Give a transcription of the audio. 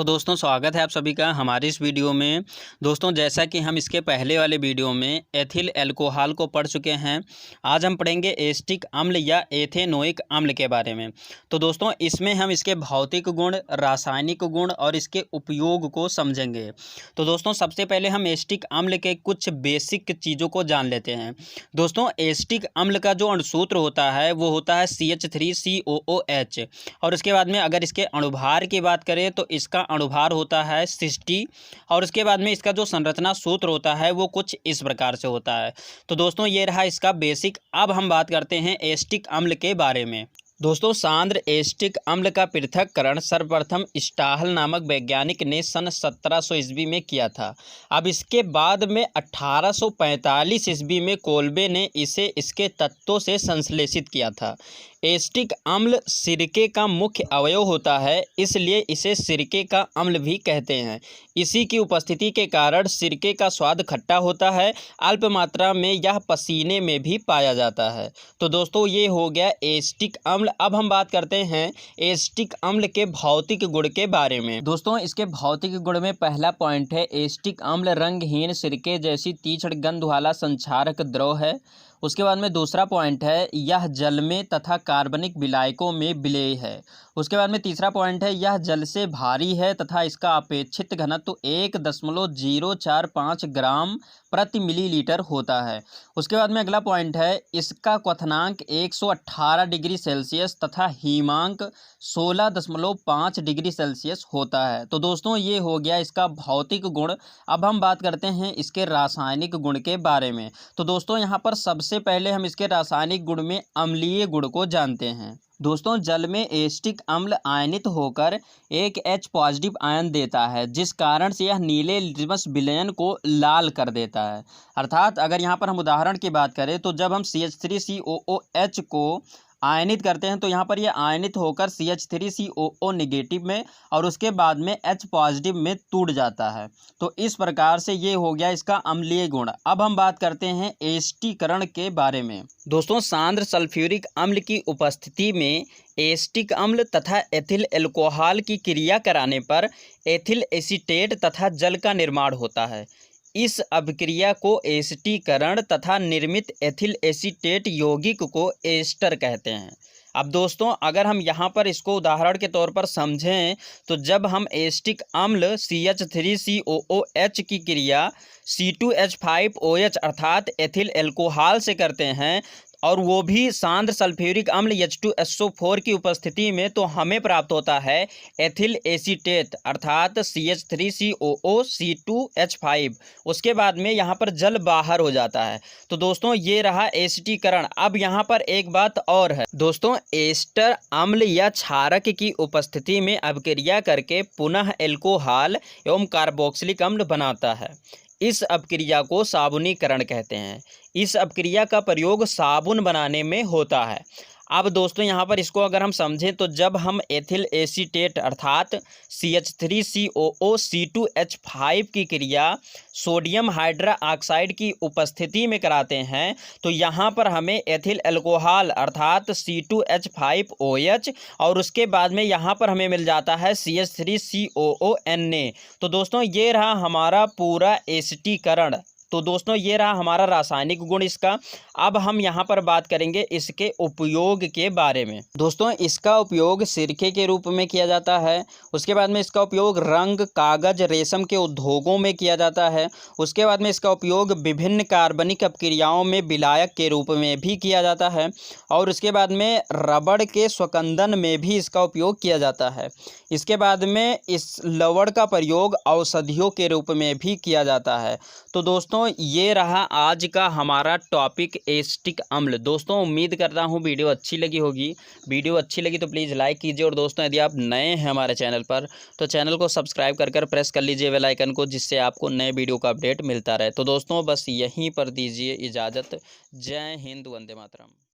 तो दोस्तों स्वागत है आप सभी का हमारी इस वीडियो में। दोस्तों जैसा कि हम इसके पहले वाले वीडियो में एथिल अल्कोहल को पढ़ चुके हैं, आज हम पढ़ेंगे एसिटिक अम्ल या एथेनोइक अम्ल के बारे में। तो दोस्तों इसमें हम इसके भौतिक गुण, रासायनिक गुण और इसके उपयोग को समझेंगे। तो दोस्तों सबसे पहले हम एसिटिक अम्ल के कुछ बेसिक चीज़ों को जान लेते हैं। दोस्तों एसिटिक अम्ल का जो अणुसूत्र होता है वो होता है CH3COOH, और उसके बाद में अगर इसके अणुभार की बात करें तो इसका अणुभार होता है 60, और उसके बाद में इसका जो संरचना सूत्र होता है वो कुछ इस प्रकार से होता है। तो दोस्तों ये रहा इसका बेसिक। अब हम बात करते हैं एसिटिक अम्ल के बारे में। दोस्तों सांद्र एसिटिक अम्ल का पृथक्करण सर्वप्रथम स्टाहल नामक वैज्ञानिक ने सन 1700 ईस्वी में किया था। अब इसके बाद में 1845 ईस्वी में कोल्बे ने इसे इसके तत्वों से संश्लेषित किया था। एसिटिक अम्ल सिरके का मुख्य अवयव होता है, इसलिए इसे सिरके का अम्ल भी कहते हैं। इसी की उपस्थिति के कारण सिरके का स्वाद खट्टा होता है। अल्प मात्रा में यह पसीने में भी पाया जाता है। तो दोस्तों ये हो गया एसिटिक अम्ल। अब हम बात करते हैं एसिटिक अम्ल के भौतिक गुण के बारे में। दोस्तों इसके भौतिक गुण में पहला पॉइंट है, एसिटिक अम्ल रंगहीन सिरके जैसी तीक्ष्ण गंध वाला संक्षारक द्रव है। उसके बाद में दूसरा पॉइंट है, यह जल में तथा कार्बनिक विलायकों में विलेय है। उसके बाद में तीसरा पॉइंट है, यह जल से भारी है तथा इसका अपेक्षित घनत्व 1.045 ग्राम प्रति मिलीलीटर होता है। उसके बाद में अगला पॉइंट है, इसका क्वथनांक 118 डिग्री सेल्सियस तथा हीमांक 16.5 डिग्री सेल्सियस होता है। तो दोस्तों ये हो गया इसका भौतिक गुण। अब हम बात करते हैं इसके रासायनिक गुण के बारे में। तो दोस्तों यहाँ पर सबसे पहले हम इसके रासायनिक गुण में अम्लीय गुण को जानते हैं। दोस्तों जल में एसिटिक अम्ल आयनित होकर एक H पॉजिटिव आयन देता है, जिस कारण से यह नीले लिटमस विलयन को लाल कर देता है। अर्थात अगर यहाँ पर हम उदाहरण की बात करें तो जब हम CH3COOH को आयनित करते हैं तो यहाँ पर यह आयनित होकर CH3COO नेगेटिव में और उसके बाद में H पॉजिटिव में टूट जाता है। तो इस प्रकार से ये हो गया इसका अम्लीय गुण। अब हम बात करते हैं एसिटीकरण के बारे में। दोस्तों सांद्र सल्फ्यूरिक अम्ल की उपस्थिति में एसिटिक अम्ल तथा एथिल अल्कोहल की क्रिया कराने पर एथिल एसीटेट तथा जल का निर्माण होता है। इस अभिक्रिया को एसिटीकरण तथा निर्मित एथिल एसीटेट यौगिक को एस्टर कहते हैं। अब दोस्तों अगर हम यहाँ पर इसको उदाहरण के तौर पर समझें तो जब हम एसिटिक अम्ल CH3COOH की क्रिया C2H5OH अर्थात एथिल अल्कोहल से करते हैं और वो भी सांद्र सल्फ्यूरिक अम्ल H2SO4 की उपस्थिति में, तो हमें प्राप्त होता है एथिल एसीटेट अर्थात CH3COO C2H5। उसके बाद में यहाँ पर जल बाहर हो जाता है। तो दोस्तों ये रहा एसिटीकरण। अब यहाँ पर एक बात और है दोस्तों, एस्टर अम्ल या क्षारक की उपस्थिति में अभिक्रिया करके पुनः अल्कोहल एवं कार्बोक्सिलिक अम्ल बनाता है। इस अपक्रिया को साबुनीकरण कहते हैं। इस अपक्रिया का प्रयोग साबुन बनाने में होता है। अब दोस्तों यहाँ पर इसको अगर हम समझें तो जब हम एथिल एसीटेट अर्थात CH3COO C2H5 की क्रिया सोडियम हाइड्रा ऑक्साइड की उपस्थिति में कराते हैं तो यहाँ पर हमें एथिल अल्कोहल अर्थात C2H5OH और उसके बाद में यहाँ पर हमें मिल जाता है CH3COONA। तो दोस्तों ये रहा हमारा पूरा एसिटीकरण। तो दोस्तों ये रहा हमारा रासायनिक गुण इसका। अब हम यहाँ पर बात करेंगे इसके उपयोग के बारे में। दोस्तों इसका उपयोग सिरके के रूप में किया जाता है। उसके बाद में इसका उपयोग रंग, कागज, रेशम के उद्योगों में किया जाता है। उसके बाद में इसका उपयोग विभिन्न कार्बनिक अपक्रियाओं में विलायक के रूप में भी किया जाता है और उसके बाद में रबड़ के स्वकंदन में भी इसका उपयोग किया जाता है। इसके बाद में इस लवण का प्रयोग औषधियों के रूप में भी किया जाता है। तो दोस्तों ये रहा आज का हमारा टॉपिक एसिटिक अम्ल। दोस्तों उम्मीद करता हूँ वीडियो अच्छी लगी होगी। वीडियो अच्छी लगी तो प्लीज़ लाइक कीजिए और दोस्तों यदि आप नए हैं हमारे चैनल पर तो चैनल को सब्सक्राइब कर प्रेस कर लीजिए बेल आइकन को, जिससे आपको नए वीडियो का अपडेट मिलता रहे। तो दोस्तों बस यहीं पर दीजिए इजाज़त। जय हिंद, वंदे मातरम।